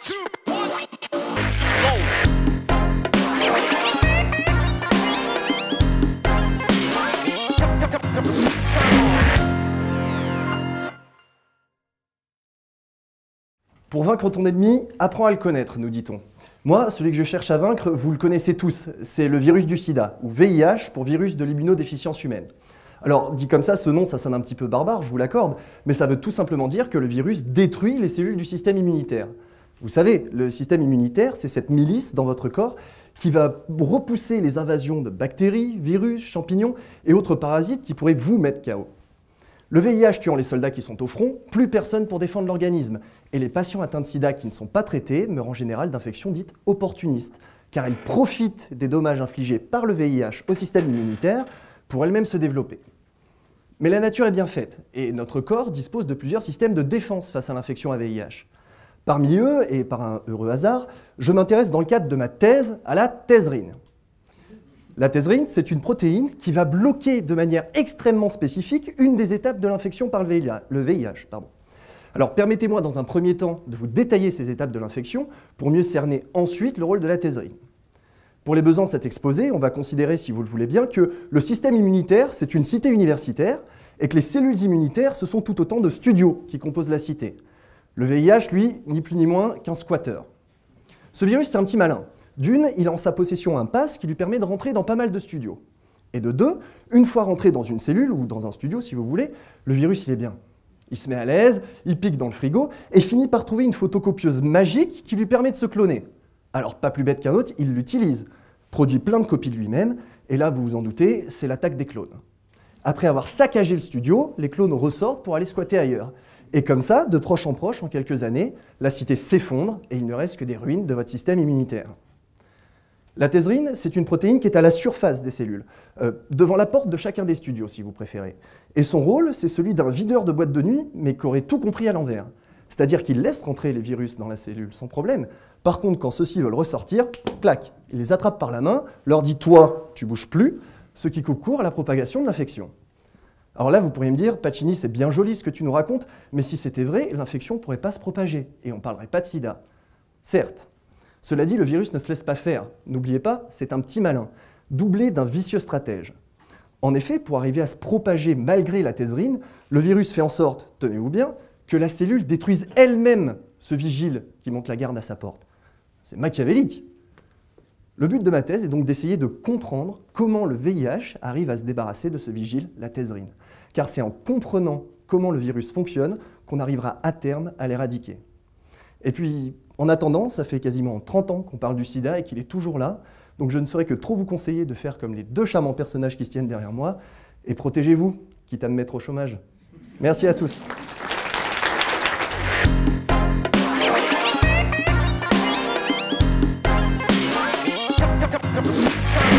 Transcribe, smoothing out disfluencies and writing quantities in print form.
2, 1, go! Pour vaincre ton ennemi, apprends à le connaître, nous dit-on. Moi, celui que je cherche à vaincre, vous le connaissez tous, c'est le virus du sida, ou VIH pour virus de l'immunodéficience humaine. Alors, dit comme ça, ce nom, ça sonne un petit peu barbare, je vous l'accorde, mais ça veut tout simplement dire que le virus détruit les cellules du système immunitaire. Vous savez, le système immunitaire, c'est cette milice dans votre corps qui va repousser les invasions de bactéries, virus, champignons et autres parasites qui pourraient vous mettre KO. Le VIH tuant les soldats qui sont au front, plus personne pour défendre l'organisme. Et les patients atteints de sida qui ne sont pas traités meurent en général d'infections dites opportunistes, car elles profitent des dommages infligés par le VIH au système immunitaire pour elles-mêmes se développer. Mais la nature est bien faite, et notre corps dispose de plusieurs systèmes de défense face à l'infection à VIH. Parmi eux, et par un heureux hasard, je m'intéresse dans le cadre de ma thèse à la thésrine. La thésrine, c'est une protéine qui va bloquer de manière extrêmement spécifique une des étapes de l'infection par le VIH. Alors permettez-moi dans un premier temps de vous détailler ces étapes de l'infection pour mieux cerner ensuite le rôle de la thésrine. Pour les besoins de cet exposé, on va considérer, si vous le voulez bien, que le système immunitaire, c'est une cité universitaire et que les cellules immunitaires, ce sont tout autant de studios qui composent la cité. Le VIH, lui, ni plus ni moins qu'un squatteur. Ce virus, c'est un petit malin. D'une, il a en sa possession un pass qui lui permet de rentrer dans pas mal de studios. Et de deux, une fois rentré dans une cellule, ou dans un studio si vous voulez, le virus il est bien. Il se met à l'aise, il pique dans le frigo, et finit par trouver une photocopieuse magique qui lui permet de se cloner. Alors pas plus bête qu'un autre, il l'utilise, produit plein de copies de lui-même, et là vous vous en doutez, c'est l'attaque des clones. Après avoir saccagé le studio, les clones ressortent pour aller squatter ailleurs. Et comme ça, de proche en proche, en quelques années, la cité s'effondre, et il ne reste que des ruines de votre système immunitaire. La thésrine, c'est une protéine qui est à la surface des cellules, devant la porte de chacun des studios, si vous préférez. Et son rôle, c'est celui d'un videur de boîte de nuit, mais qui aurait tout compris à l'envers. C'est-à-dire qu'il laisse rentrer les virus dans la cellule sans problème. Par contre, quand ceux-ci veulent ressortir, clac, il les attrape par la main, leur dit « toi, tu bouges plus », ce qui coupe court à la propagation de l'infection. Alors là, vous pourriez me dire « Pacini, c'est bien joli ce que tu nous racontes, mais si c'était vrai, l'infection ne pourrait pas se propager, et on ne parlerait pas de sida. » Certes. Cela dit, le virus ne se laisse pas faire. N'oubliez pas, c'est un petit malin, doublé d'un vicieux stratège. En effet, pour arriver à se propager malgré la thésrine, le virus fait en sorte, tenez-vous bien, que la cellule détruise elle-même ce vigile qui monte la garde à sa porte. C'est machiavélique. Le but de ma thèse est donc d'essayer de comprendre comment le VIH arrive à se débarrasser de ce vigile, la thésrine. Car c'est en comprenant comment le virus fonctionne qu'on arrivera à terme à l'éradiquer. Et puis, en attendant, ça fait quasiment 30 ans qu'on parle du sida et qu'il est toujours là, donc je ne saurais que trop vous conseiller de faire comme les deux charmants personnages qui se tiennent derrière moi, et protégez-vous, quitte à me mettre au chômage. Merci à tous. Come on.